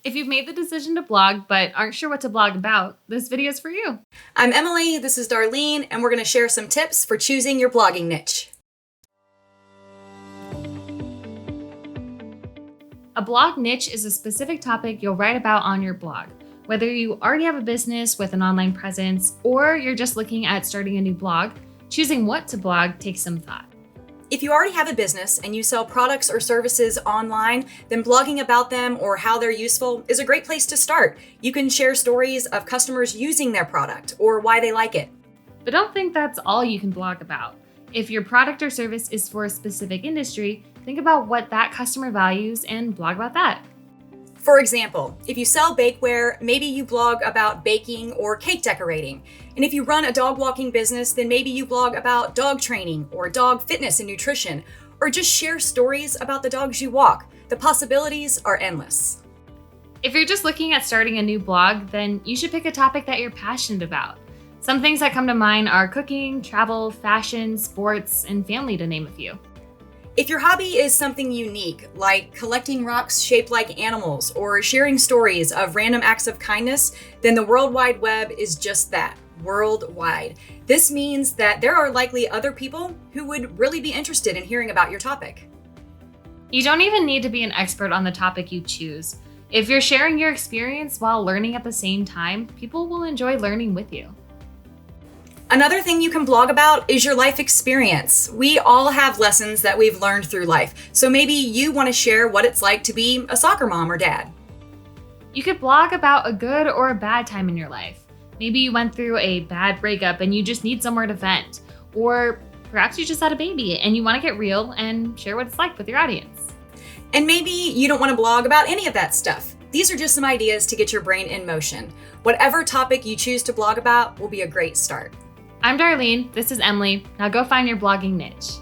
If you've made the decision to blog but aren't sure what to blog about, this video is for you. I'm Emily, this is Darlene, and we're going to share some tips for choosing your blogging niche. A blog niche is a specific topic you'll write about on your blog. Whether you already have a business with an online presence or you're just looking at starting a new blog, choosing what to blog takes some thought. If you already have a business and you sell products or services online, then blogging about them or how they're useful is a great place to start. You can share stories of customers using their product or why they like it. But don't think that's all you can blog about. If your product or service is for a specific industry, think about what that customer values and blog about that. For example, if you sell bakeware, maybe you blog about baking or cake decorating. And if you run a dog walking business, then maybe you blog about dog training or dog fitness and nutrition, or just share stories about the dogs you walk. The possibilities are endless. If you're just looking at starting a new blog, then you should pick a topic that you're passionate about. Some things that come to mind are cooking, travel, fashion, sports, and family, to name a few. If your hobby is something unique, like collecting rocks shaped like animals or sharing stories of random acts of kindness, then the World Wide Web is just that, worldwide. This means that there are likely other people who would really be interested in hearing about your topic. You don't even need to be an expert on the topic you choose. If you're sharing your experience while learning at the same time, people will enjoy learning with you. Another thing you can blog about is your life experience. We all have lessons that we've learned through life, so maybe you want to share what it's like to be a soccer mom or dad. You could blog about a good or a bad time in your life. Maybe you went through a bad breakup and you just need somewhere to vent. Or perhaps you just had a baby and you want to get real and share what it's like with your audience. And maybe you don't want to blog about any of that stuff. These are just some ideas to get your brain in motion. Whatever topic you choose to blog about will be a great start. I'm Darlene, this is Emily. Now go find your blogging niche.